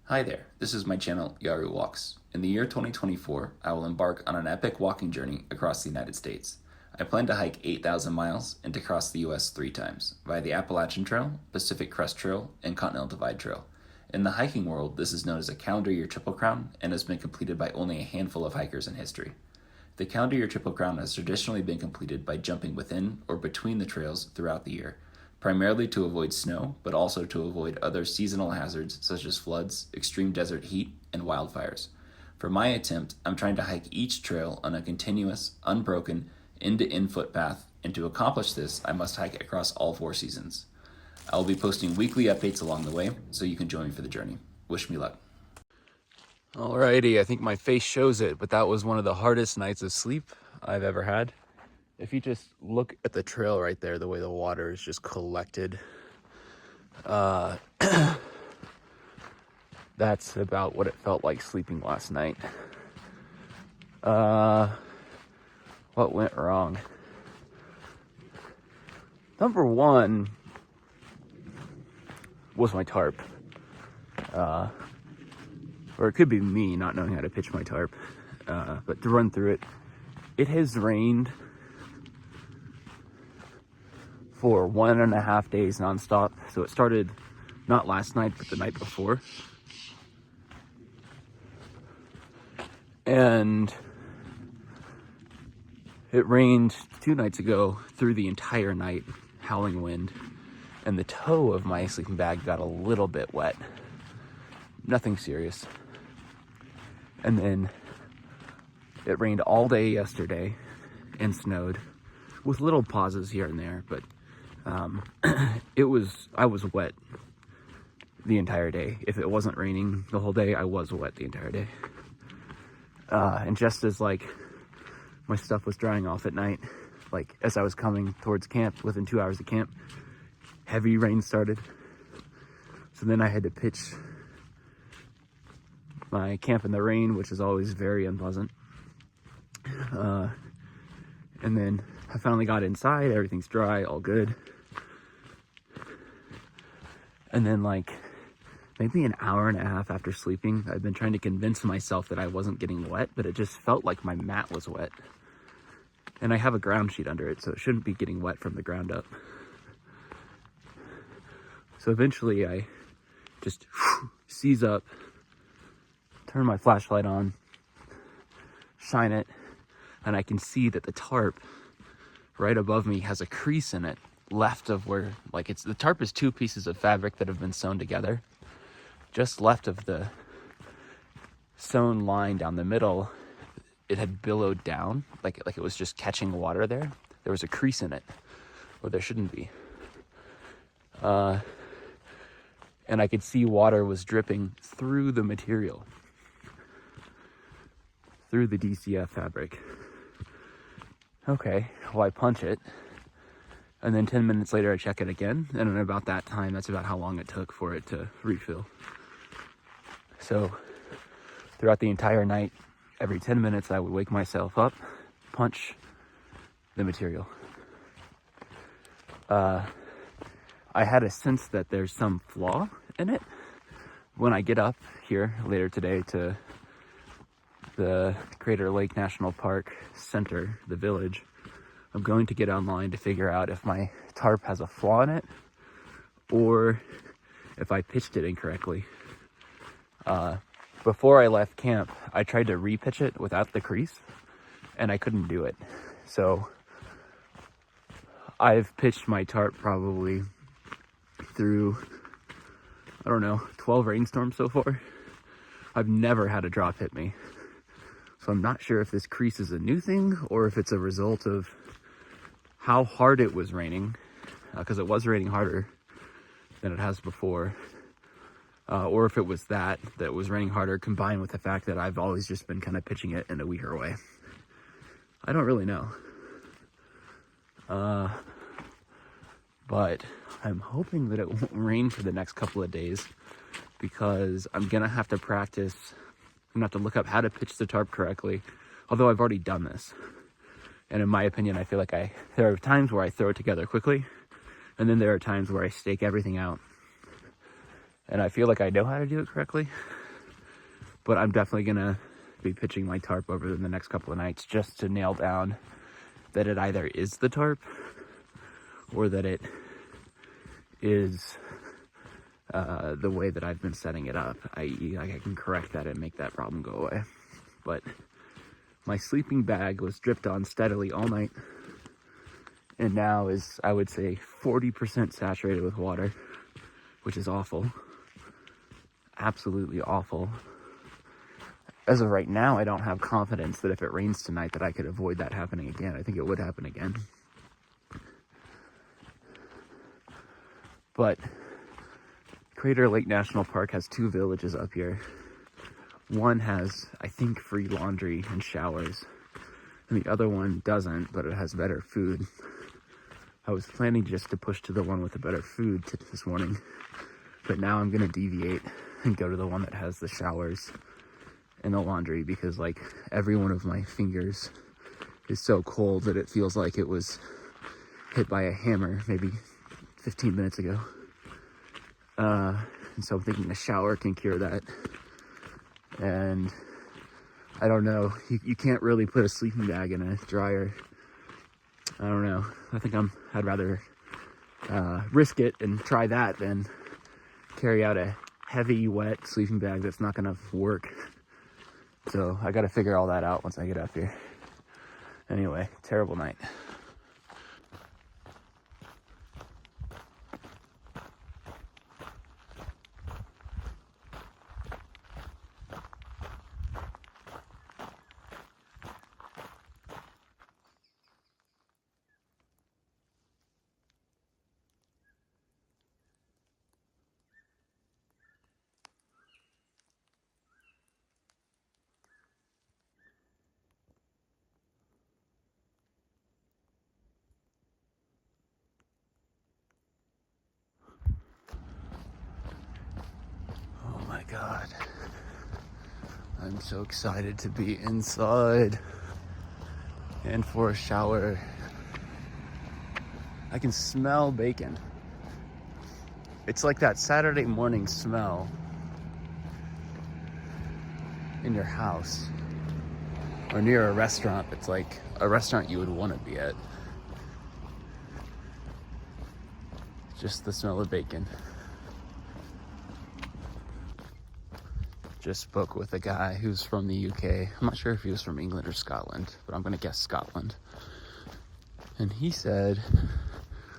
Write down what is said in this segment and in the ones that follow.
Hi there, this is my channel, Jaru Walks. In the year 2024, I will embark on an epic walking journey across the United States. I plan to hike 8,000 miles and to cross the US 3 times, via the Appalachian Trail, Pacific Crest Trail, and Continental Divide Trail. In the hiking world, this is known as a calendar year Triple Crown and has been completed by only a handful of hikers in history. The calendar year Triple Crown has traditionally been completed by jumping within or between the trails throughout the year, primarily to avoid snow, but also to avoid other seasonal hazards such as floods, extreme desert heat, and wildfires. For my attempt, I'm trying to hike each trail on a continuous, unbroken, end-to-end footpath, and to accomplish this, I must hike across all 4 seasons. I will be posting weekly updates along the way, so you can join me for the journey. Wish me luck. Alrighty, I think my face shows it, but that was one of the hardest nights of sleep I've ever had. If you just look at the trail right there, the way the water is just collected, that's about what it felt like sleeping last night. What went wrong? Number one was my tarp. Or it could be me not knowing how to pitch my tarp. But to run through it, it has rained for 1.5 days nonstop. So it started not last night, but the night before. And it rained 2 nights ago through the entire night, howling wind. And the toe of my sleeping bag got a little bit wet. Nothing serious. And then it rained all day yesterday and snowed with little pauses here and there, but I was wet the entire day. If it wasn't raining the whole day, I was wet the entire day. And just as like my stuff was drying off at night, like as I was coming towards camp, within 2 hours of camp, heavy rain started. So then I had to pitch my camp in the rain, which is always very unpleasant. And then I finally got inside, everything's dry, all good. And then like maybe an hour and a half after sleeping, I've been trying to convince myself that I wasn't getting wet, but it just felt like my mat was wet. And I have a ground sheet under it, so it shouldn't be getting wet from the ground up. So eventually I just seize up, turn my flashlight on, shine it, and I can see that the tarp right above me has a crease in it, left of where, like the tarp is 2 pieces of fabric that have been sewn together. Just left of the sewn line down the middle, it had billowed down, like it was just catching water there. There was a crease in it, where there shouldn't be. And I could see water was dripping through the material, through the DCF fabric. Okay, well I punch it, and then 10 minutes later I check it again, and at about that time, that's about how long it took for it to refill. So throughout the entire night, every 10 minutes I would wake myself up, punch the material. I had a sense that there's some flaw in it. When I get up here later today to the Crater Lake National Park Center, the village, I'm going to get online to figure out if my tarp has a flaw in it or if I pitched it incorrectly. Before I left camp, I tried to repitch it without the crease and I couldn't do it. So I've pitched my tarp probably through, 12 rainstorms so far. I've never had a drop hit me. So I'm not sure if this crease is a new thing or if it's a result of how hard it was raining, because it was raining harder than it has before, or if it was that was raining harder combined with the fact that I've always just been kind of pitching it in a weaker way. I don't really know. But I'm hoping that it won't rain for the next couple of days, because I'm gonna have to practice. I'm gonna have to look up how to pitch the tarp correctly, although I've already done this. And in my opinion, I feel like there are times where I throw it together quickly, and then there are times where I stake everything out. And I feel like I know how to do it correctly, but I'm definitely gonna be pitching my tarp over the next couple of nights just to nail down that it either is the tarp or that it is the way that I've been setting it up, i.e. like I can correct that and make that problem go away. But my sleeping bag was dripped on steadily all night and now is, I would say, 40% saturated with water, which is awful. Absolutely awful. As of right now, I don't have confidence that if it rains tonight that I could avoid that happening again. I think it would happen again. But Crater Lake National Park has 2 villages up here. One has, I think, free laundry and showers, and the other one doesn't, but it has better food. I was planning just to push to the one with the better food this morning, but now I'm gonna deviate and go to the one that has the showers and the laundry, because like every one of my fingers is so cold that it feels like it was hit by a hammer maybe 15 minutes ago. And so I'm thinking a shower can cure that. And I don't know, you can't really put a sleeping bag in a dryer. I don't know. I think I'd rather risk it and try that than carry out a heavy, wet sleeping bag that's not gonna work. So I gotta figure all that out once I get up here. Anyway, terrible night. Oh my God. I'm so excited to be inside and for a shower. I can smell bacon. It's like that Saturday morning smell in your house or near a restaurant. It's like a restaurant you would want to be at. Just the smell of bacon. Just spoke with a guy who's from the UK. I'm not sure if he was from England or Scotland, but I'm gonna guess Scotland. And he said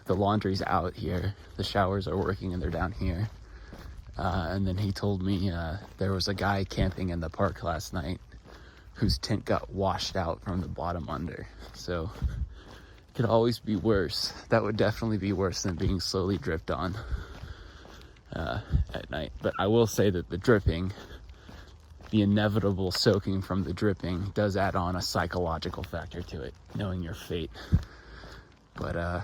the laundry's out here, the showers are working and they're down here. And then he told me there was a guy camping in the park last night whose tent got washed out from the bottom under. So it could always be worse. That would definitely be worse than being slowly dripped on at night. But I will say that the dripping, the inevitable soaking from the dripping, does add on a psychological factor to it, knowing your fate. But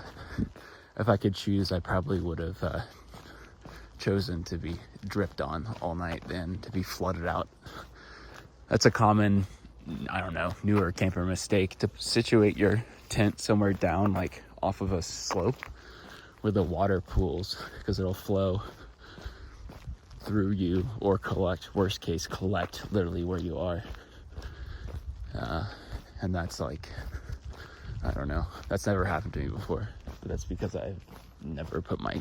if I could choose, I probably would have chosen to be dripped on all night than to be flooded out. That's a common, I don't know, newer camper mistake, to situate your tent somewhere down, like off of a slope where the water pools, because it'll flow through you or collect, worst case, collect literally where you are. And that's like, I don't know, that's never happened to me before, but that's because I've never put my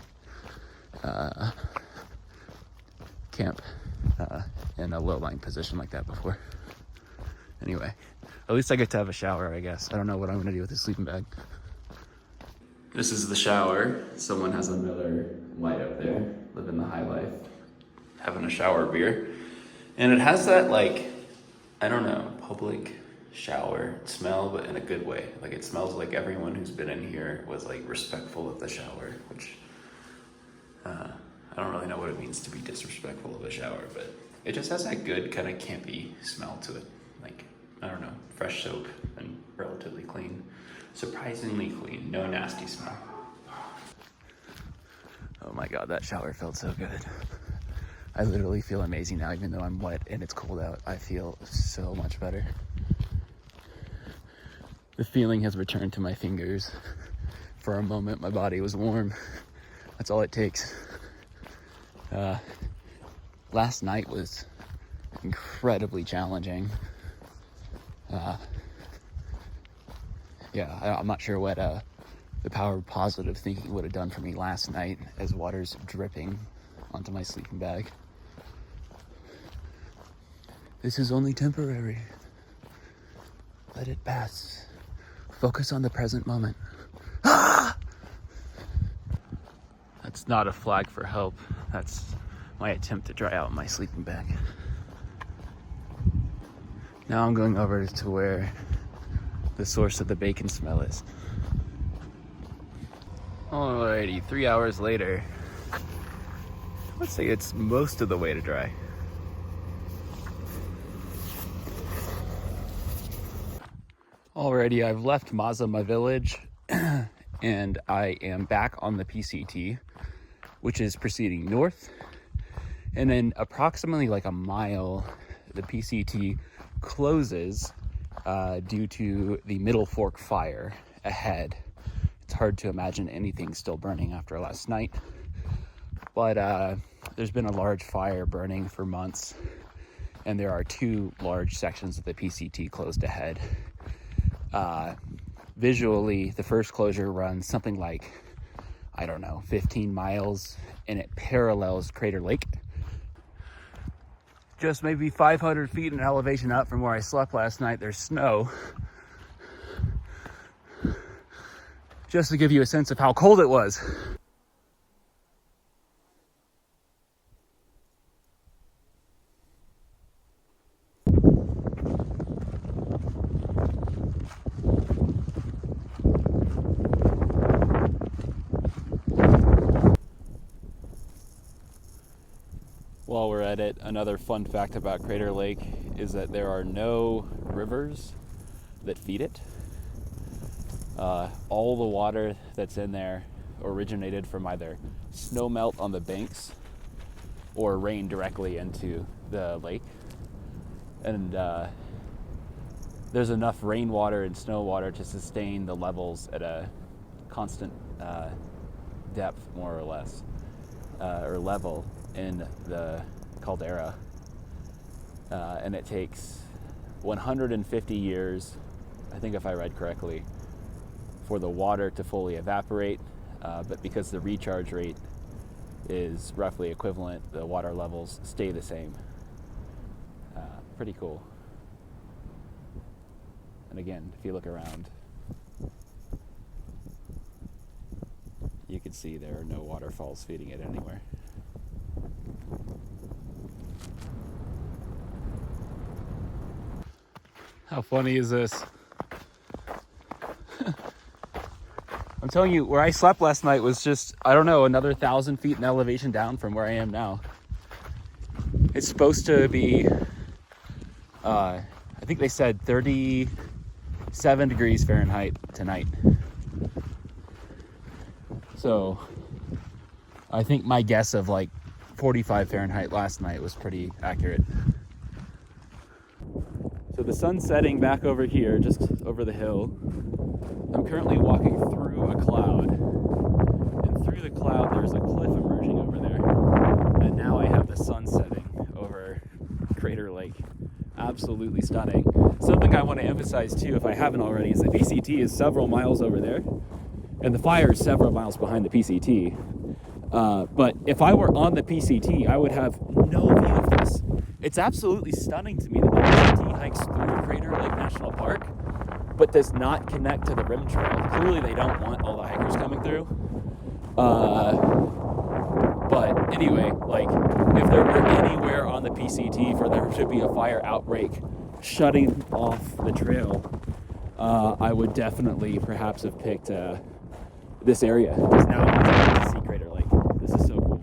camp in a low-lying position like that before. Anyway, at least I get to have a shower, I guess. I don't know what I'm gonna do with this sleeping bag. This is the shower. Someone has a Miller Lite up there, living the high life, having a shower beer. And it has that, like, I don't know, public shower smell, but in a good way. Like, it smells like everyone who's been in here was like respectful of the shower, which I don't really know what it means to be disrespectful of a shower, but it just has that good kind of campy smell to it. Like, I don't know, fresh soap and relatively clean. Surprisingly clean, no nasty smell. Oh my God, that shower felt so good. I literally feel amazing now, even though I'm wet and it's cold out. I feel so much better. The feeling has returned to my fingers. For a moment, my body was warm. That's all it takes. last night was incredibly challenging. I'm not sure what the power of positive thinking would have done for me last night as water's dripping onto my sleeping bag. This is only temporary. Let it pass. Focus on the present moment. Ah! That's not a flag for help. That's my attempt to dry out my sleeping bag. Now I'm going over to where the source of the bacon smell is. Alrighty, 3 hours later. Let's say it's most of the way to dry. Alrighty, I've left Mazza, my village, and I am back on the PCT, which is proceeding north. And then approximately like a mile, the PCT closes due to the Middle Fork fire ahead. It's hard to imagine anything still burning after last night, but there's been a large fire burning for months, and there are 2 large sections of the PCT closed ahead. Visually, the first closure runs something like, 15 miles, and it parallels Crater Lake. Just maybe 500 feet in elevation up from where I slept last night, there's snow. Just to give you a sense of how cold it was. While we're at it, another fun fact about Crater Lake is that there are no rivers that feed it. All the water that's in there originated from either snow melt on the banks or rain directly into the lake. And there's enough rainwater and snow water to sustain the levels at a constant depth, more or less, or level in the caldera. And it takes 150 years, I think if I read correctly, for the water to fully evaporate, but because the recharge rate is roughly equivalent, the water levels stay the same. Pretty cool. And again, if you look around, you can see there are no waterfalls feeding it anywhere. How funny is this? I'm telling you, where I slept last night was just, another 1,000 feet in elevation down from where I am now. It's supposed to be, I think they said 37 degrees Fahrenheit tonight. So I think my guess of like 45 Fahrenheit last night was pretty accurate. So the sun's setting back over here, just over the hill. I'm currently walking through a cloud, and through the cloud there's a cliff emerging over there, and now I have the sun setting over Crater Lake. Absolutely stunning. Something I want to emphasize too, if I haven't already, is the PCT is several miles over there, and the fire is several miles behind the PCT. But if I were on the PCT, I would have no view of this. It's absolutely stunning to me that the PCT hikes through Crater Lake National Park, but does not connect to the rim trail. Clearly they don't want all the hikers coming through. But anyway, like, if there were anywhere on the PCT for there to be a fire outbreak shutting off the trail, I would definitely perhaps have picked this area, because now I'm able to see Crater Lake. This is so cool.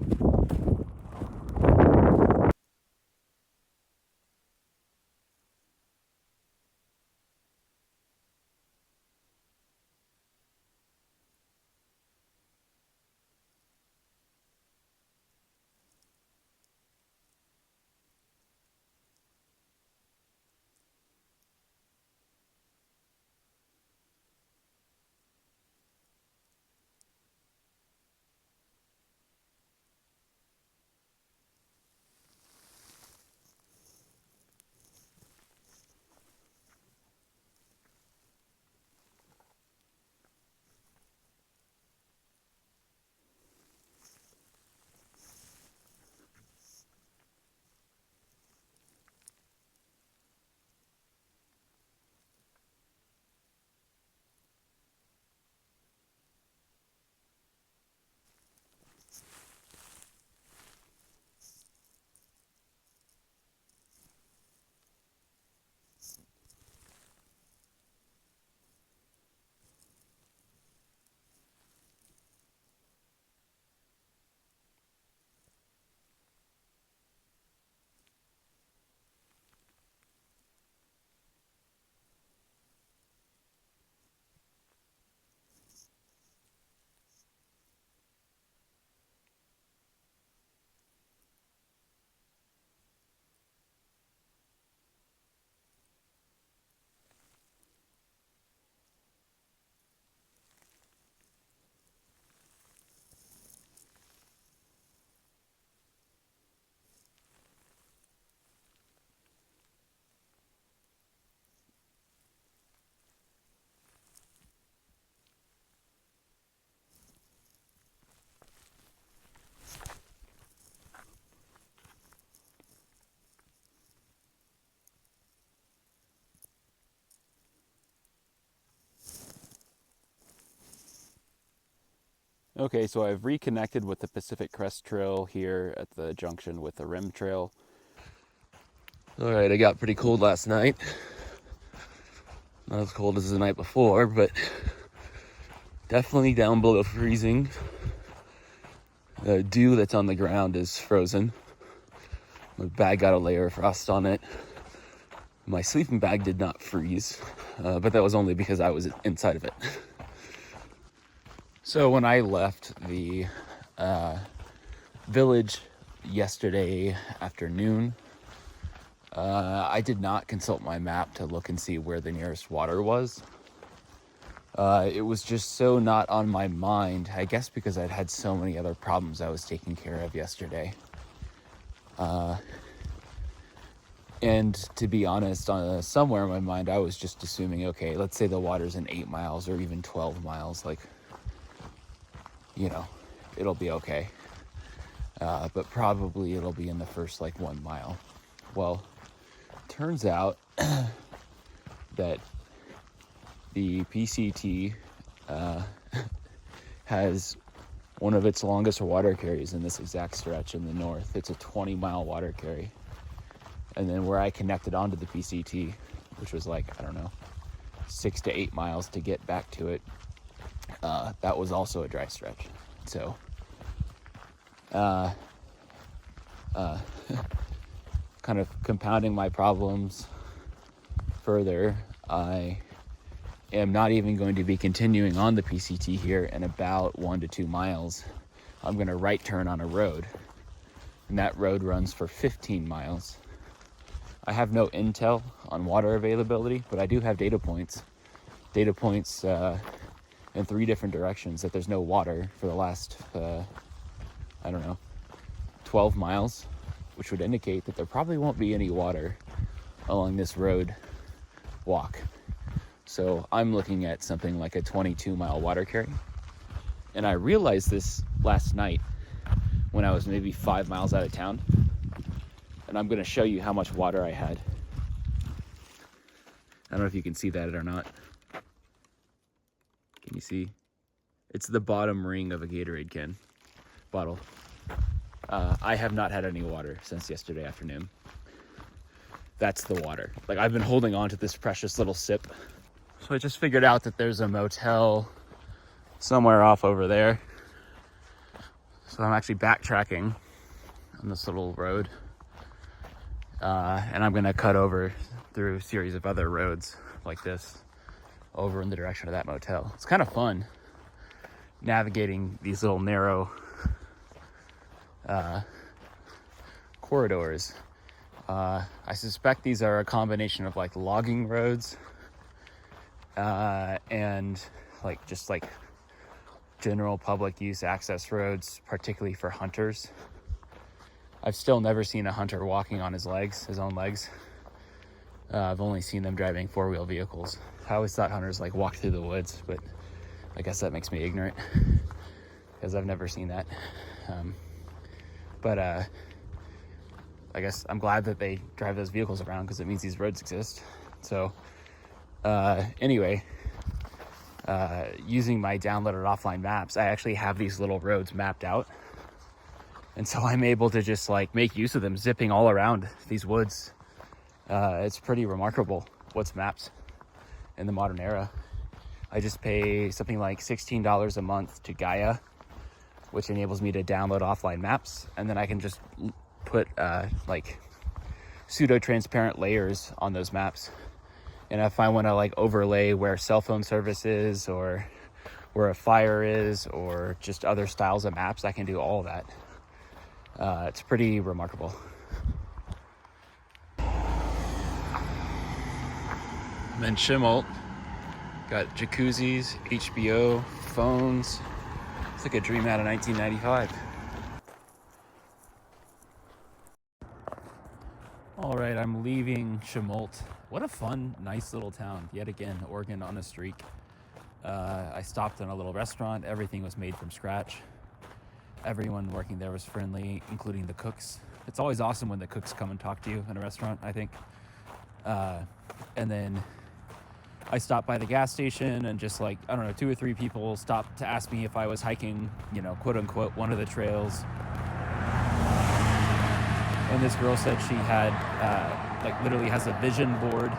Okay, so I've reconnected with the Pacific Crest Trail here at the junction with the Rim Trail. All right, it got pretty cold last night. Not as cold as the night before, but definitely down below freezing. The dew that's on the ground is frozen. My bag got a layer of frost on it. My sleeping bag did not freeze, but that was only because I was inside of it. So when I left the village yesterday afternoon, I did not consult my map to look and see where the nearest water was. It was just so not on my mind, I guess because I'd had so many other problems I was taking care of yesterday. And to be honest, somewhere in my mind, I was just assuming, okay, let's say the water's in 8 miles or even 12 miles, like, you know, it'll be okay. But probably it'll be in the first, 1 mile. Well, turns out that the PCT has one of its longest water carries in this exact stretch in the north. It's a 20-mile water carry. And then where I connected onto the PCT, which was 6 to 8 miles to get back to it, that was also a dry stretch. So, kind of compounding my problems further, I am not even going to be continuing on the PCT here in about 1 to 2 miles. I'm going to right turn on a road, and that road runs for 15 miles. I have no intel on water availability, but I do have data points in 3 different directions that there's no water for the last 12 miles, which would indicate that there probably won't be any water along this road walk. So I'm looking at something like a 22-mile water carry. And I realized this last night when I was maybe 5 miles out of town. And I'm going to show you how much water I had. I don't know if you can see that or not. Can you see? It's the bottom ring of a Gatorade can bottle. I have not had any water since yesterday afternoon. That's the water. I've been holding on to this precious little sip. So I just figured out that there's a motel somewhere off over there. So I'm actually backtracking on this little road. And I'm going to cut over through a series of other roads like this over in the direction of that motel. It's kind of fun navigating these little narrow corridors. I suspect these are a combination of logging roads and just general public use access roads, particularly for hunters. I've still never seen a hunter walking on his own legs. I've only seen them driving 4-wheel vehicles. I always thought hunters walk through the woods, but I guess that makes me ignorant because I've never seen that. But I guess I'm glad that they drive those vehicles around because it means these roads exist. So anyway, using my downloaded offline maps, I actually have these little roads mapped out. And so I'm able to just make use of them, zipping all around these woods. It's pretty remarkable what's mapped in the modern era. I just pay something like $16 a month to Gaia, which enables me to download offline maps. And then I can just put pseudo-transparent layers on those maps. And if I want to overlay where cell phone service is or where a fire is or just other styles of maps, I can do all of that. It's pretty remarkable. I'm in Chimalt. Got jacuzzis, HBO, phones. It's like a dream out of 1995. All right, I'm leaving Chimalt. What a fun, nice little town. Yet again, Oregon on a streak. I stopped in a little restaurant. Everything was made from scratch. Everyone working there was friendly, including the cooks. It's always awesome when the cooks come and talk to you in a restaurant, I think. And then I stopped by the gas station and just like, I don't know, 2 or 3 people stopped to ask me if I was hiking, you know, quote unquote, one of the trails. And this girl said she had, like literally has a vision board,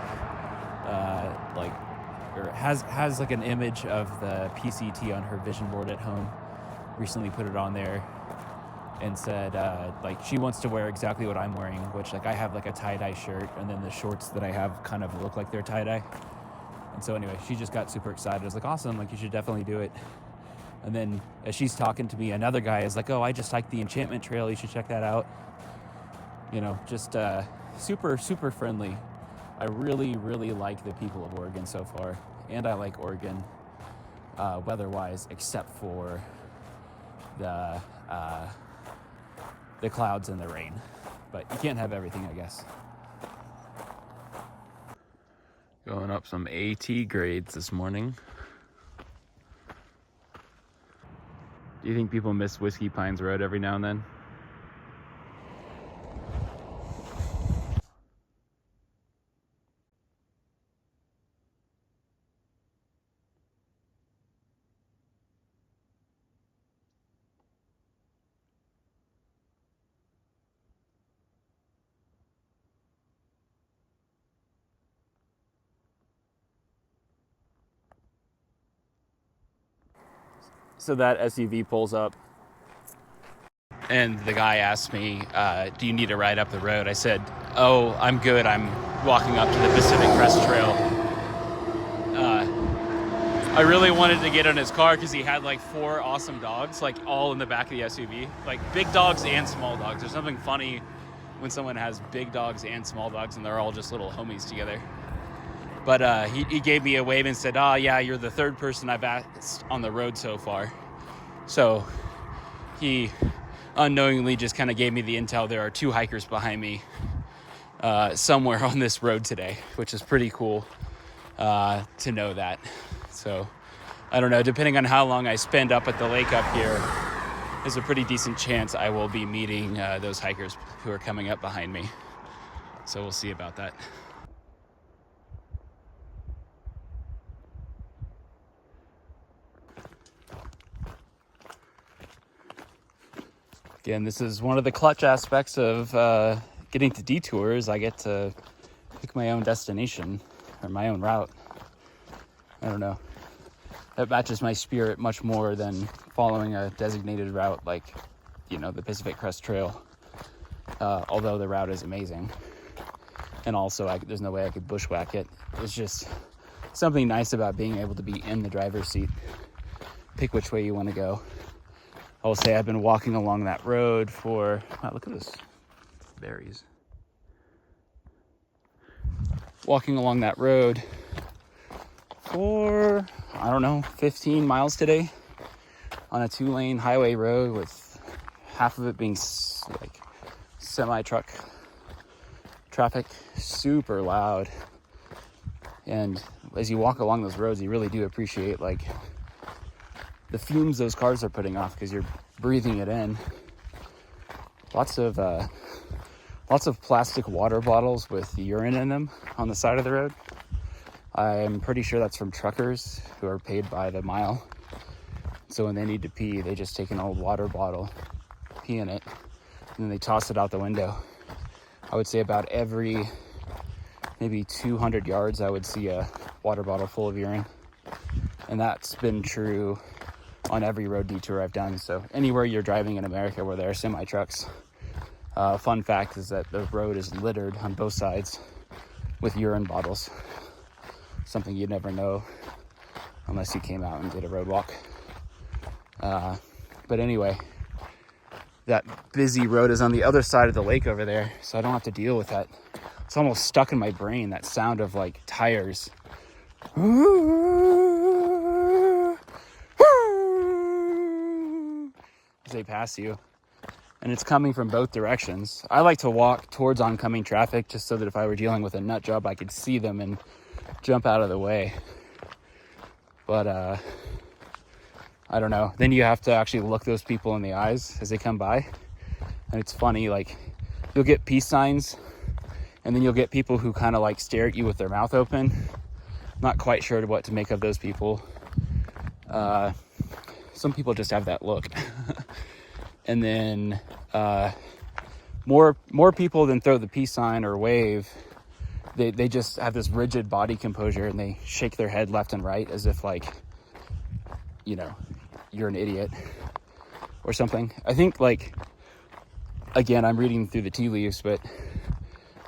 or has like an image of the PCT on her vision board at home. Recently put it on there and said, like she wants to wear exactly what I'm wearing, which like I have like a tie-dye shirt, and then the shorts that I have kind of look like they're tie-dye. And so anyway, she just got super excited. I was like, awesome, like you should definitely do it. And then as she's talking to me, another guy is like, oh, I just hiked the Enchantment Trail, you should check that out. You know, just super, super friendly. I really, really like the people of Oregon so far. And I like Oregon weather-wise, except for the clouds and the rain. But you can't have everything, I guess. Going up some AT grades this morning. Do you think people miss Whiskey Pines Road every now and then? So that SUV pulls up, and the guy asked me, do you need a ride up the road? I said, oh, I'm good. I'm walking up to the Pacific Crest Trail. I really wanted to get in his car because he had like 4 awesome dogs, like all in the back of the SUV, like big dogs and small dogs. There's something funny when someone has big dogs and small dogs and they're all just little homies together. But he gave me a wave and said, oh, yeah, you're the 3rd person I've asked on the road so far. So he unknowingly just kind of gave me the intel. There are 2 hikers behind me somewhere on this road today, which is pretty cool to know that. So I don't know, depending on how long I spend up at the lake up here, there's a pretty decent chance I will be meeting those hikers who are coming up behind me. So we'll see about that. Again, this is one of the clutch aspects of getting to detours. I get to pick my own destination or my own route. I don't know. That matches my spirit much more than following a designated route like, you know, the Pacific Crest Trail. Although the route is amazing. And also, there's no way I could bushwhack it. It's just something nice about being able to be in the driver's seat. Pick which way you want to go. I will say I've been walking along that road for, wow, look at this, berries. Walking along that road for, I don't know, 15 miles today on a 2-lane highway road with half of it being like semi-truck traffic, super loud. And as you walk along those roads, you really do appreciate like the fumes those cars are putting off because you're breathing it in. Lots of plastic water bottles with urine in them on the side of the road. I'm pretty sure that's from truckers who are paid by the mile. So when they need to pee, they just take an old water bottle, pee in it, and then they toss it out the window. I would say about every maybe 200 yards, I would see a water bottle full of urine. And that's been true on every road detour I've done. So anywhere you're driving in America where there are semi-trucks, fun fact is that the road is littered on both sides with urine bottles. Something you'd never know unless you came out and did a road walk. But anyway, that busy road is on the other side of the lake over there, so I don't have to deal with that. It's almost stuck in my brain, that sound of like tires. As they pass you, and it's coming from both directions. I like to walk towards oncoming traffic just so that if I were dealing with a nut job, I could see them and jump out of the way. But I don't know. Then you have to actually look those people in the eyes as they come by. And it's funny, like you'll get peace signs and then you'll get people who kind of like stare at you with their mouth open. Not quite sure what to make of those people. Some people just have that look. And then more people than throw the peace sign or wave. They just have this rigid body composure, and they shake their head left and right as if like, you know, you're an idiot or something. I think, like, again, I'm reading through the tea leaves, but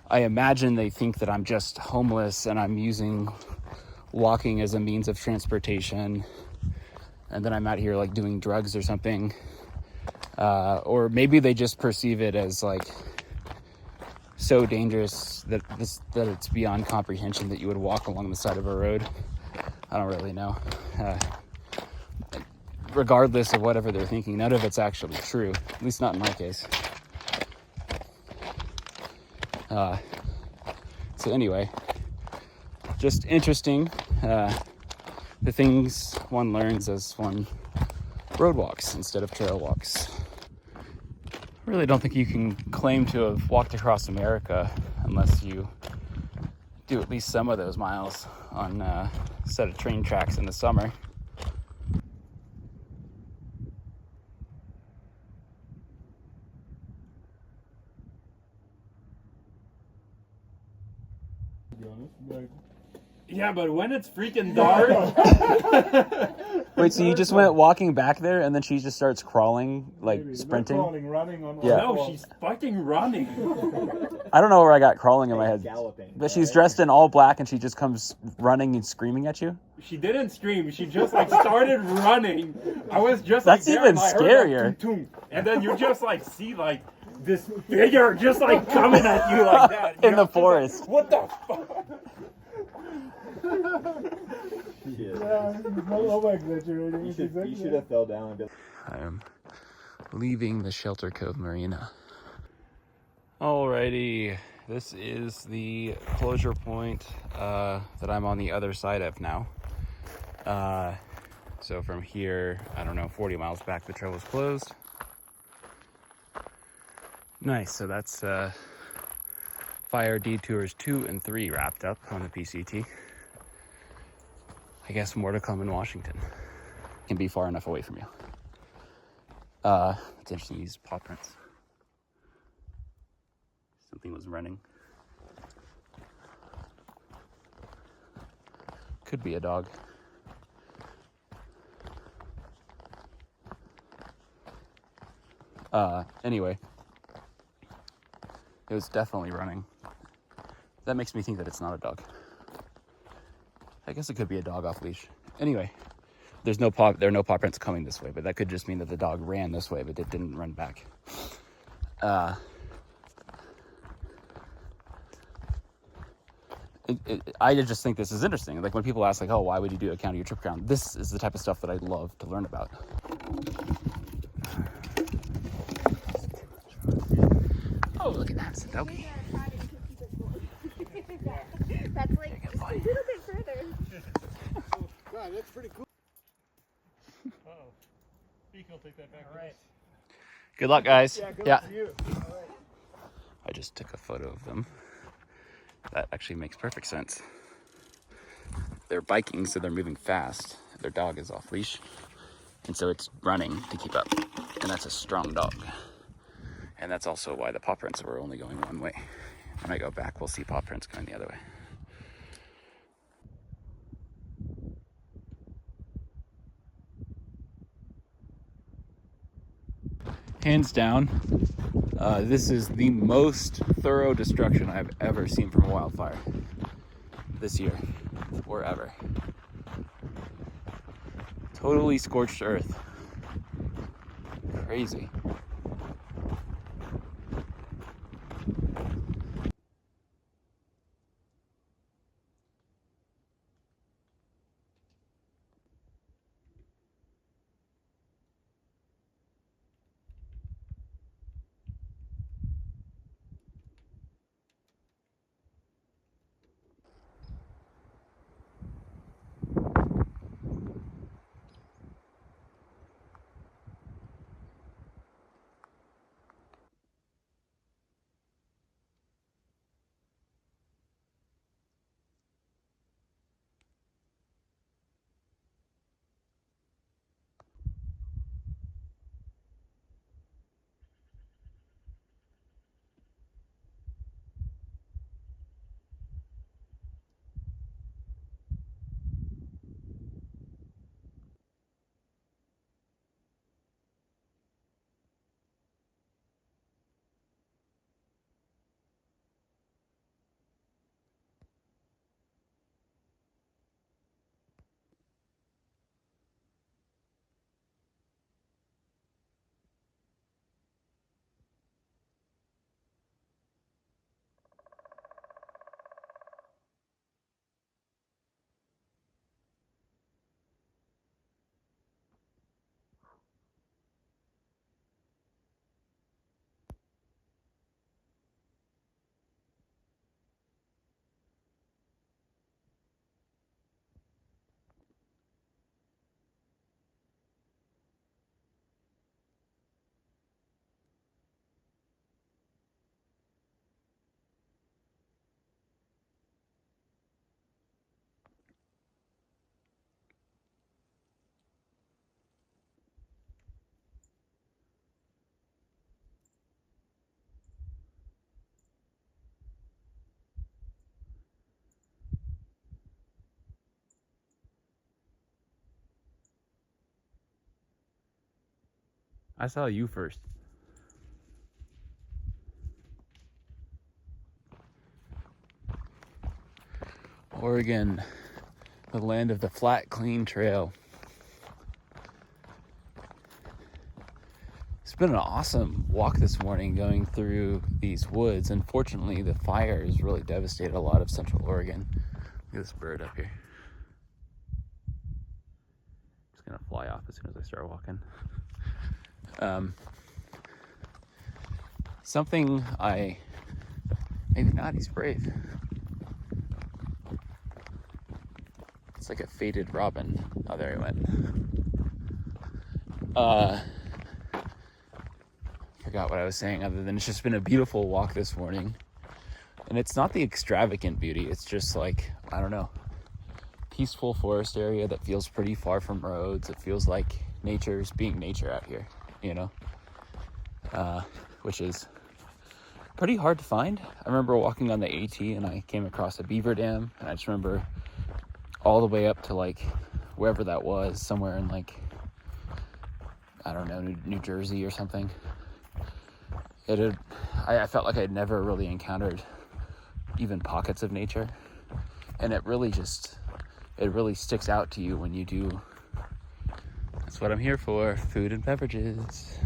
I imagine they think that I'm just homeless and I'm using walking as a means of transportation, and then I'm out here like doing drugs or something. Or maybe they just perceive it as like so dangerous that it's beyond comprehension that you would walk along the side of a road. I don't really know. Regardless of whatever they're thinking, none of it's actually true, at least not in my case. So anyway, just interesting, the things one learns as one road walks instead of trail walks. I really don't think you can claim to have walked across America unless you do at least some of those miles on a set of train tracks in the summer. Yeah, but when it's freaking dark. Wait, so you just went walking back there and then she just starts crawling, like sprinting? Crawling, running on. Yeah. No, she's fucking running. I don't know where I got crawling in my head. Galloping. But she's dressed in all black and she just comes running and screaming at you? She didn't scream. She just like started running. I was just That's like, even there, and I heard, scarier. like, toom, toom. And then you just like see like this figure just like coming at you like that. In the forest. Like, what the fuck? You should have fell down and been. I am leaving the Shelter Cove Marina. Alrighty, this is the closure point that I'm on the other side of now. So from here, I don't know, 40 miles back, the trail was closed. Nice, so that's Fire Detours 2 and 3 wrapped up on the PCT. I guess more to come in Washington. Can be far enough away from you. It's interesting to use paw prints. Something was running. Could be a dog. Anyway, it was definitely running. That makes me think that it's not a dog. I guess it could be a dog off leash. Anyway, there are no paw prints coming this way, but that could just mean that the dog ran this way, but it didn't run back. I just think this is interesting. Like when people ask, like, "Oh, why would you do a county or trip ground?" This is the type of stuff that I love to learn about. Oh, look at that! It's a doggy. That's like just a little bit further. God, that's pretty cool. Uh-oh. Beacon will take that back. All right. Good luck, guys. Yeah, good Yeah. luck to you. All right. I just took a photo of them. That actually makes perfect sense. They're biking, so they're moving fast. Their dog is off leash, and so it's running to keep up. And that's a strong dog. And that's also why the paw prints were only going one way. When I go back, we'll see paw prints going the other way. Hands down, this is the most thorough destruction I've ever seen from a wildfire this year or ever. Totally scorched earth. Crazy. I saw you first. Oregon, the land of the flat, clean trail. It's been an awesome walk this morning going through these woods. Unfortunately, the fire has really devastated a lot of Central Oregon. Look at this bird up here. It's gonna fly off as soon as I start walking. Maybe not, he's brave. It's like a faded robin. Oh, there he went. Forgot what I was saying other than it's just been a beautiful walk this morning. And it's not the extravagant beauty. It's just like, I don't know, peaceful forest area that feels pretty far from roads. It feels like nature's being nature out here, you know? Which is pretty hard to find. I remember walking on the AT and I came across a beaver dam, and I just remember all the way up to like wherever that was, somewhere in like, I don't know, New Jersey or something. I felt like I'd never really encountered even pockets of nature, and it really sticks out to you when you do. That's what I'm here for, food and beverages.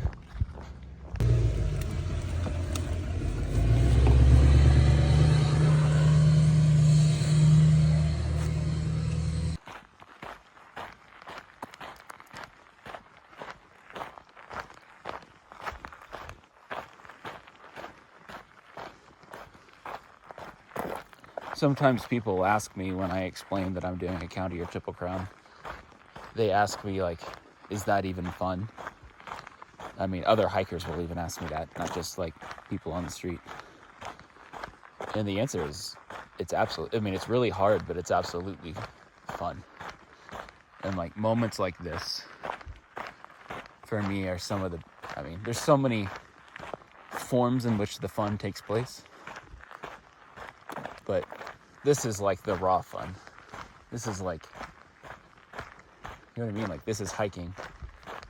Sometimes people ask me when I explain that I'm doing a county or triple crown, they ask me like, is that even fun? I mean, other hikers will even ask me that, not just like people on the street. And the answer is, it's really hard, but it's absolutely fun. And like moments like this, for me, are there's so many forms in which the fun takes place. But this is like the raw fun. This is like, you know what I mean? Like, this is hiking.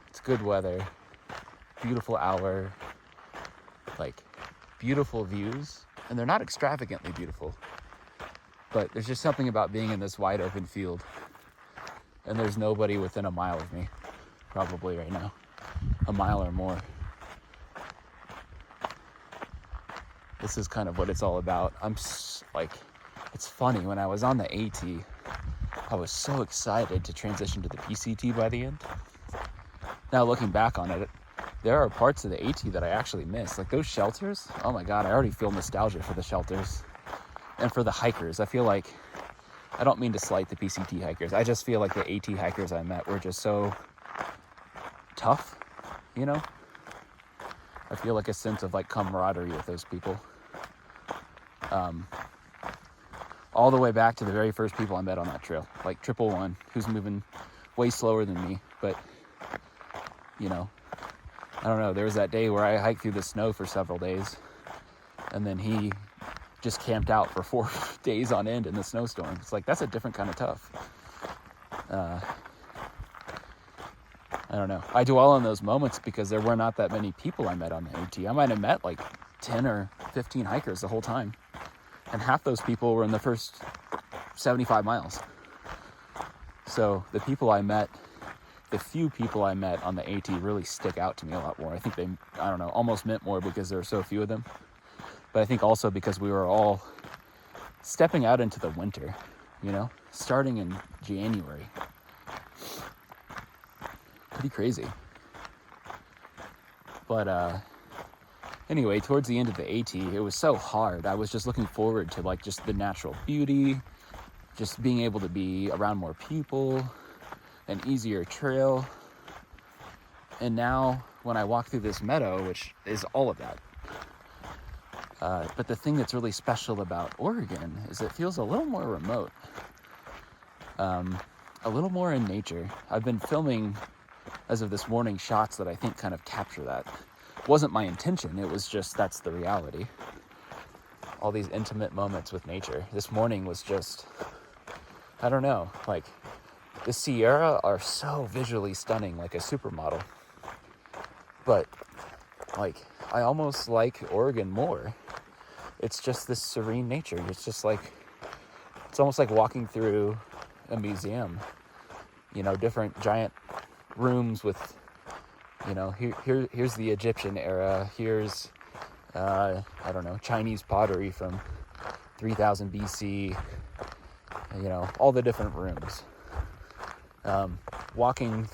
It's good weather, beautiful hour, like beautiful views. And they're not extravagantly beautiful, but there's just something about being in this wide open field. And there's nobody within a mile of me, probably right now, a mile or more. This is kind of what it's all about. It's funny, when I was on the AT, I was so excited to transition to the PCT by the end. Now looking back on it, there are parts of the AT that I actually miss. Like those shelters, oh my God, I already feel nostalgia for the shelters. And for the hikers, I feel like, I don't mean to slight the PCT hikers, I just feel like the AT hikers I met were just so tough, you know? I feel like a sense of like camaraderie with those people. All the way back to the very first people I met on that trail, like Triple One, who's moving way slower than me, but you know, I don't know, there was that day where I hiked through the snow for several days, and then he just camped out for 4 days on end in the snowstorm. It's like, that's a different kind of tough. I don't know. I dwell on those moments because there were not that many people I met on the AT. I might have met like 10 or 15 hikers the whole time. And half those people were in the first 75 miles. So the few people I met on the AT really stick out to me a lot more. I think they, I don't know, almost meant more because there were so few of them. But I think also because we were all stepping out into the winter, you know, starting in January. Pretty crazy. But anyway, towards the end of the AT, it was so hard. I was just looking forward to like just the natural beauty, just being able to be around more people, an easier trail. And now when I walk through this meadow, which is all of that, but the thing that's really special about Oregon is it feels a little more remote, a little more in nature. I've been filming, as of this morning, shots that I think kind of capture that. It wasn't my intention, it was just, that's the reality. All these intimate moments with nature. This morning was just, I don't know, like, the Sierra are so visually stunning, like a supermodel. But like, I almost like Oregon more. It's just this serene nature. It's just like, it's almost like walking through a museum, you know, different giant rooms with, you know, here's the Egyptian era. Here's, I don't know, Chinese pottery from 3000 BC, you know, all the different rooms. Walking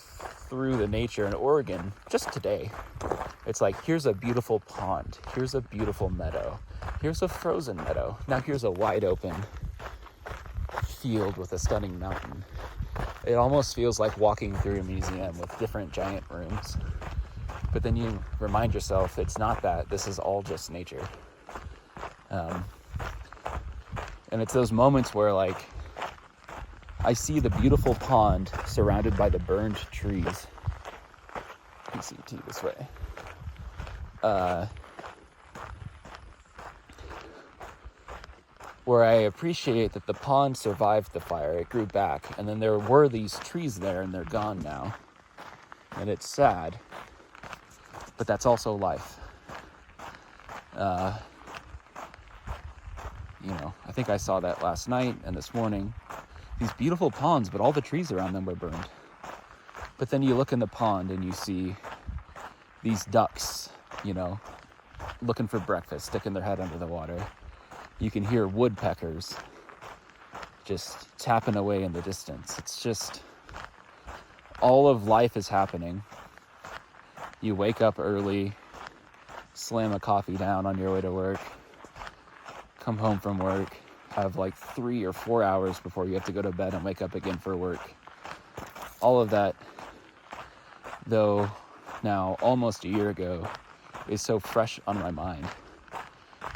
through the nature in Oregon just today, it's like, here's a beautiful pond, here's a beautiful meadow, here's a frozen meadow, now here's a wide open field with a stunning mountain. It almost feels like walking through a museum with different giant rooms. But then you remind yourself, it's not that. This is all just nature. And it's those moments where, like, I see the beautiful pond surrounded by the burned trees. PCT this way. Where I appreciate that the pond survived the fire. It grew back. And then there were these trees there, and they're gone now. And it's sad. But that's also life. You know, I think I saw that last night and this morning. These beautiful ponds, but all the trees around them were burned. But then you look in the pond and you see these ducks, you know, looking for breakfast, sticking their head under the water. You can hear woodpeckers just tapping away in the distance. It's just, all of life is happening. You wake up early, slam a coffee down on your way to work, come home from work, have like 3 or 4 hours before you have to go to bed and wake up again for work. All of that, though now almost a year ago, is so fresh on my mind.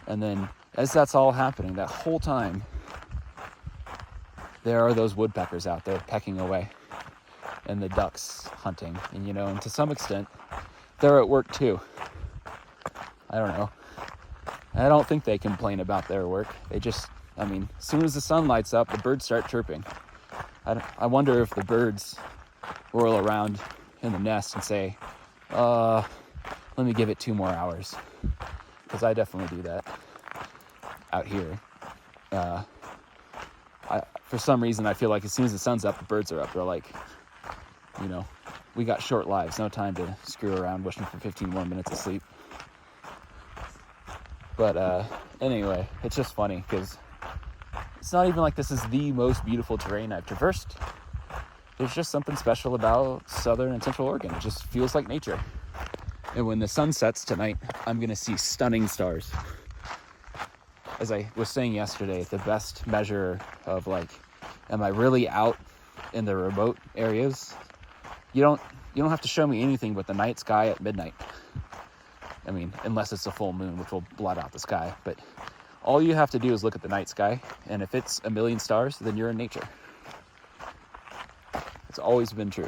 And then as that's all happening, that whole time, there are those woodpeckers out there pecking away and the ducks hunting. And, you know, and to some extent, they're at work too. I don't know. I don't think they complain about their work. They just, I mean, as soon as the sun lights up, the birds start chirping. I wonder if the birds whirl around in the nest and say, let me give it 2 more hours. Because I definitely do that out here. For some reason, I feel like as soon as the sun's up, the birds are up. They're like, you know, we got short lives, no time to screw around wishing for 15 more minutes of sleep. But anyway, it's just funny because it's not even like this is the most beautiful terrain I've traversed. There's just something special about Southern and Central Oregon. It just feels like nature. And when the sun sets tonight, I'm going to see stunning stars. As I was saying yesterday, the best measure of, like, am I really out in the remote areas? You don't have to show me anything but the night sky at midnight. I mean, unless it's a full moon, which will blot out the sky. But all you have to do is look at the night sky, and if it's a million stars, then you're in nature. It's always been true.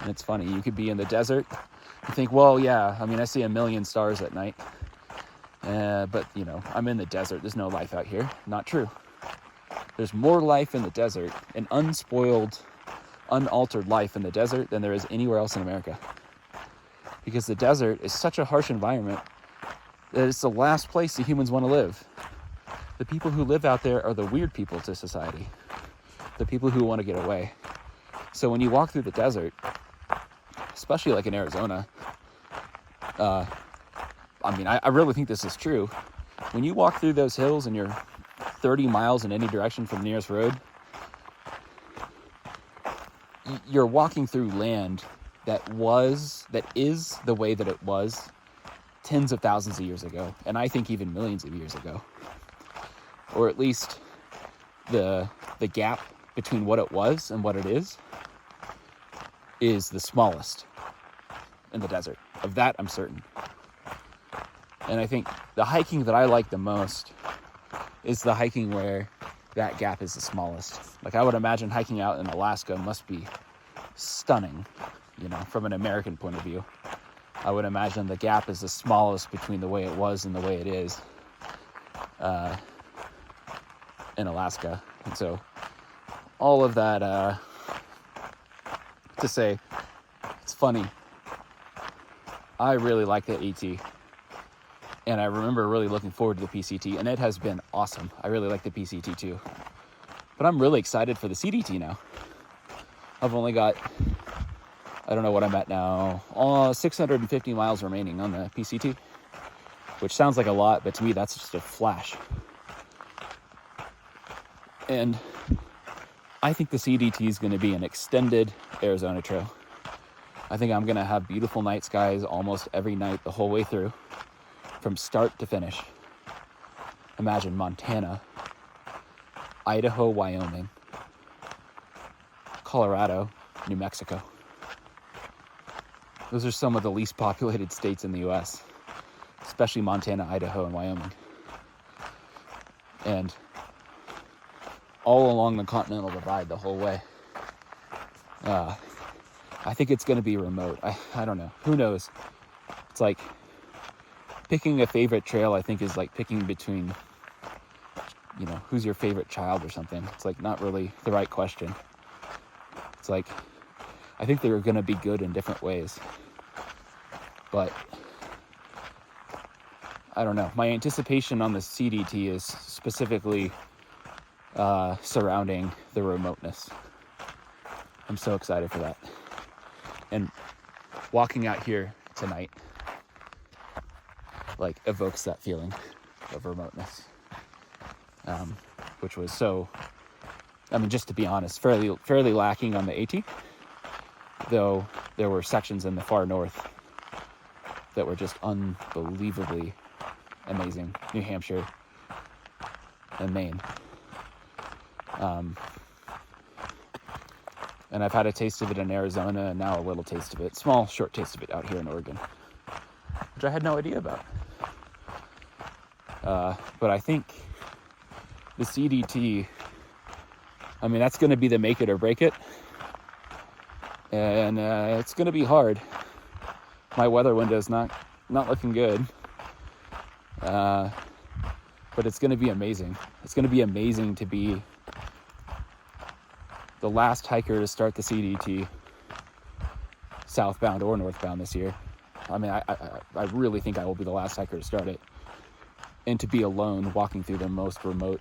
And it's funny, you could be in the desert, you think, well, yeah, I mean, I see a million stars at night. But, you know, I'm in the desert, there's no life out here. Not true. There's more life in the desert, an unspoiled, unaltered life in the desert than there is anywhere else in America. Because the desert is such a harsh environment that it's the last place the humans want to live. The people who live out there are the weird people to society. The people who want to get away. So when you walk through the desert, especially like in Arizona, I mean, I really think this is true. When you walk through those hills and you're 30 miles in any direction from the nearest road, you're walking through land that is the way that it was tens of thousands of years ago, and I think even millions of years ago. Or at least the gap between what it was and what it is the smallest in the desert. Of that, I'm certain. And I think the hiking that I like the most is the hiking where that gap is the smallest. Like, I would imagine hiking out in Alaska must be stunning, you know, from an American point of view. I would imagine the gap is the smallest between the way it was and the way it is in Alaska. And so all of that to say, it's funny. I really like the AT. And I remember really looking forward to the PCT, and it has been awesome. I really like the PCT too. But I'm really excited for the CDT now. I've only got, I don't know what I'm at now, 650 miles remaining on the PCT, which sounds like a lot, but to me that's just a flash. And I think the CDT is going to be an extended Arizona trail. I think I'm going to have beautiful night skies almost every night the whole way through, from start to finish. Imagine Montana, Idaho, Wyoming, Colorado, New Mexico. Those are some of the least populated states in the US, especially Montana, Idaho, and Wyoming. And all along the Continental Divide the whole way. I think it's going to be remote. I don't know. Who knows? It's like picking a favorite trail, I think, is like picking between, you know, who's your favorite child or something. It's like not really the right question. It's like, I think they're going to be good in different ways. But I don't know. My anticipation on the CDT is specifically surrounding the remoteness. I'm so excited for that. And walking out here tonight, like, evokes that feeling of remoteness, which was so, I mean, just to be honest, fairly lacking on the AT, though there were sections in the far north that were just unbelievably amazing. New Hampshire and Maine. And I've had a taste of it in Arizona, and now a little taste of it, small, short taste of it out here in Oregon, which I had no idea about. But I think the CDT, I mean, that's going to be the make it or break it. And it's going to be hard. My weather window's not looking good. But it's going to be amazing. It's going to be amazing to be the last hiker to start the CDT, southbound or northbound this year. I mean, I really think I will be the last hiker to start it. And to be alone walking through the most remote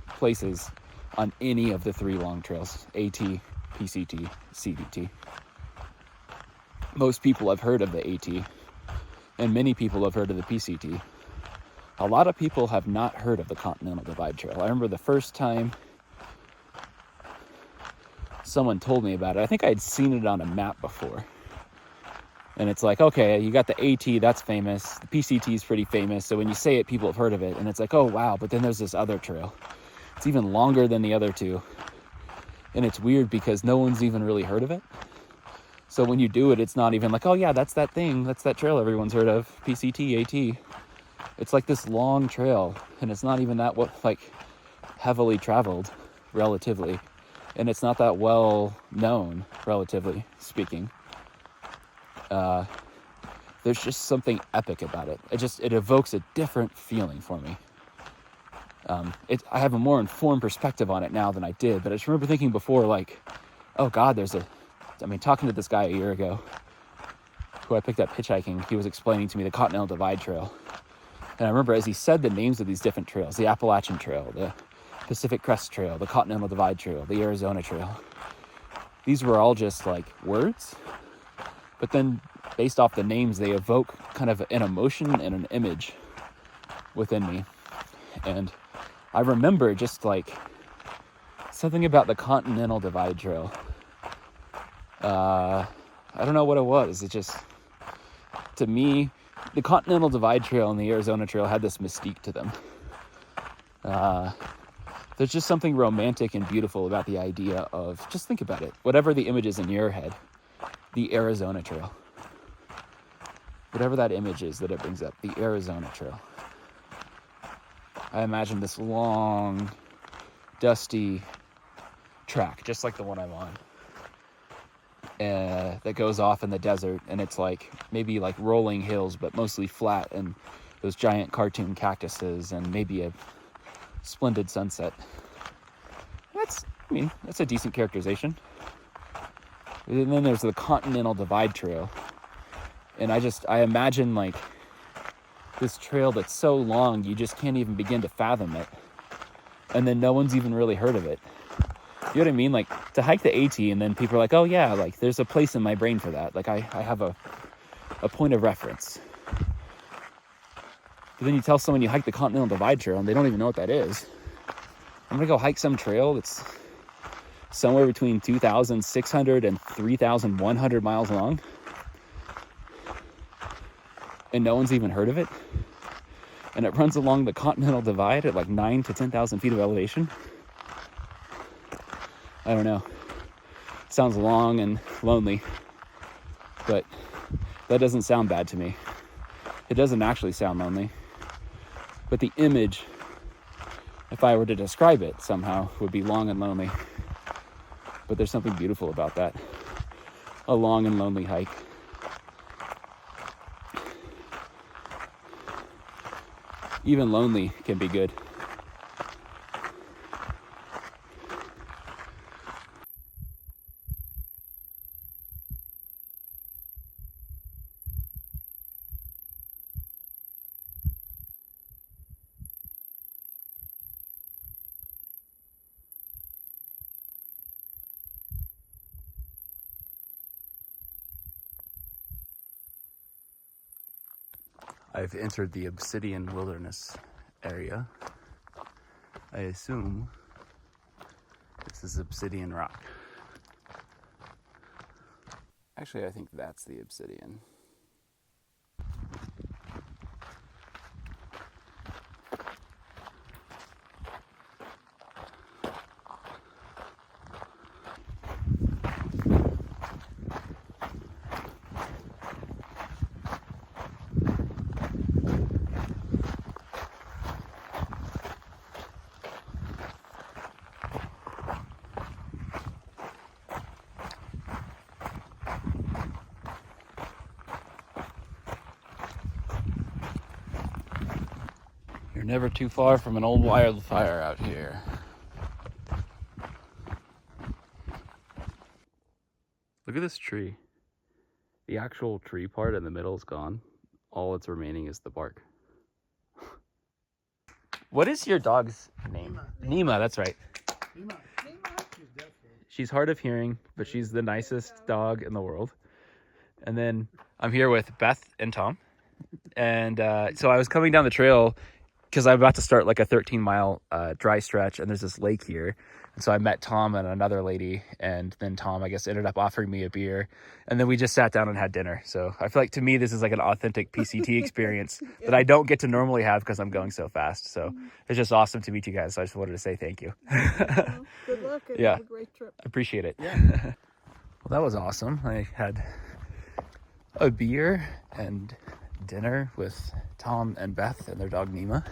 places on any of the three long trails, AT, PCT, CDT. Most people have heard of the AT, and many people have heard of the PCT. A lot of people have not heard of the Continental Divide Trail. I remember the first time someone told me about it. I think I'd seen it on a map before. And it's like, okay, you got the AT, that's famous. The PCT is pretty famous. So when you say it, people have heard of it. And it's like, oh, wow. But then there's this other trail. It's even longer than the other two. And it's weird because no one's even really heard of it. So when you do it, it's not even like, oh, yeah, that's that thing. That's that trail everyone's heard of. PCT, AT. It's like this long trail. And it's not even that, heavily traveled, relatively. And it's not that well known, relatively speaking. There's just something epic about it. It evokes a different feeling for me. I have a more informed perspective on it now than I did, but I just remember thinking before, like, oh God, talking to this guy a year ago, who I picked up hitchhiking, he was explaining to me the Continental Divide Trail. And I remember as he said the names of these different trails, the Appalachian Trail, the Pacific Crest Trail, the Continental Divide Trail, the Arizona Trail, these were all just like words. But then, based off the names, they evoke kind of an emotion and an image within me. And I remember just like something about the Continental Divide Trail. I don't know what it was. It just, to me, the Continental Divide Trail and the Arizona Trail had this mystique to them. There's just something romantic and beautiful about the idea of, just think about it, whatever the image is in your head. The Arizona Trail. Whatever that image is that it brings up, the Arizona Trail. I imagine this long, dusty track, just like the one I'm on, that goes off in the desert, and it's like, maybe like rolling hills, but mostly flat, and those giant cartoon cactuses, and maybe a splendid sunset. That's a decent characterization. And then there's the Continental Divide Trail, And I imagine like this trail that's so long, you just can't even begin to fathom it. And then no one's even really heard of it. You know what I mean? Like to hike the AT and then people are like, oh yeah, like there's a place in my brain for that. Like I have a point of reference. But then you tell someone you hike the Continental Divide Trail and they don't even know what that is. I'm gonna go hike some trail that's somewhere between 2,600 and 3,100 miles long. And no one's even heard of it. And it runs along the Continental Divide at like 9 to 10,000 feet of elevation. I don't know. It sounds long and lonely, but that doesn't sound bad to me. It doesn't actually sound lonely. But the image, if I were to describe it somehow, would be long and lonely. But there's something beautiful about that. A long and lonely hike. Even lonely can be good. I've entered the Obsidian Wilderness area. I assume this is obsidian rock. Actually, I think that's the obsidian. You're never too far from an old wildfire out here. Look at this tree. The actual tree part in the middle is gone. All that's remaining is the bark. What is your dog's name? Nima, that's right. Nima. She's deaf. She's hard of hearing, but she's the nicest dog in the world. And then I'm here with Beth and Tom. And so I was coming down the trail because I'm about to start like a 13-mile dry stretch, and there's this lake here. And so I met Tom and another lady, and then Tom, I guess, ended up offering me a beer. And then we just sat down and had dinner. So I feel like to me, this is like an authentic PCT experience that I don't get to normally have because I'm going so fast. So it's just awesome to meet you guys. So I just wanted to say thank you. Well, good luck and Yeah. have a great trip. I appreciate it. Yeah. Well, that was awesome. I had a beer and dinner with Tom and Beth and their dog Nima.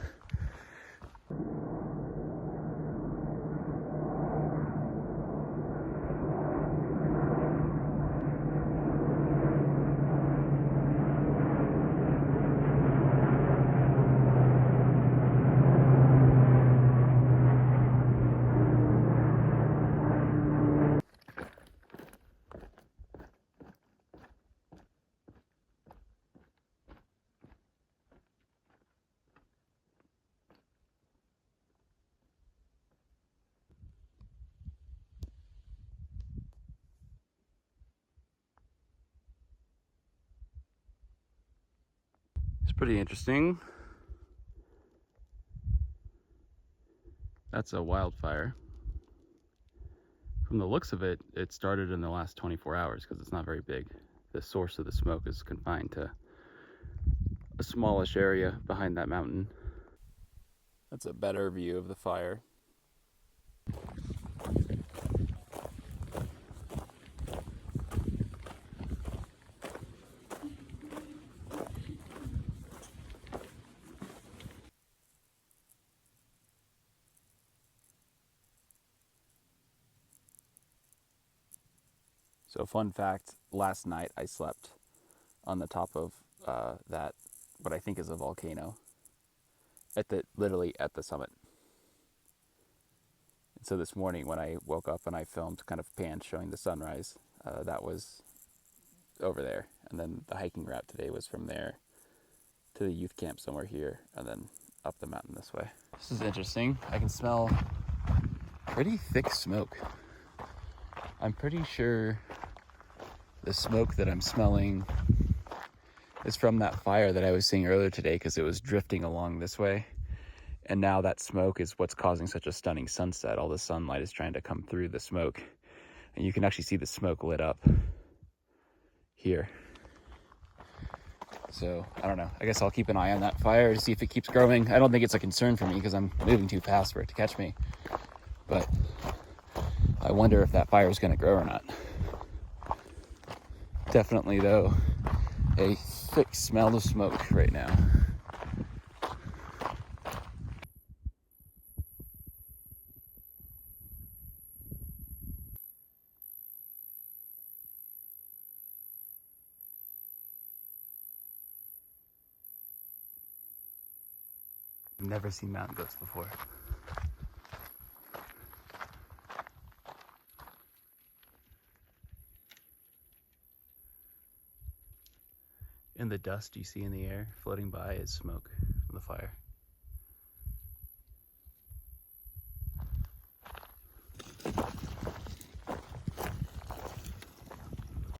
It's pretty interesting. That's a wildfire. From the looks of it, it started in the last 24 hours because it's not very big. The source of the smoke is confined to a smallish area behind that mountain. That's a better view of the fire. So fun fact, last night I slept on the top of that, what I think is a volcano, literally at the summit. And so this morning when I woke up and I filmed kind of pan showing the sunrise, that was over there. And then the hiking route today was from there to the youth camp somewhere here, and then up the mountain this way. This is interesting. I can smell pretty thick smoke. I'm pretty sure the smoke that I'm smelling is from that fire that I was seeing earlier today, because it was drifting along this way. And now that smoke is what's causing such a stunning sunset. All the sunlight is trying to come through the smoke. And you can actually see the smoke lit up here. So, I don't know. I guess I'll keep an eye on that fire to see if it keeps growing. I don't think it's a concern for me because I'm moving too fast for it to catch me. But I wonder if that fire is going to grow or not. Definitely, though, a thick smell of smoke right now. I've never seen mountain goats before. And the dust you see in the air floating by is smoke from the fire.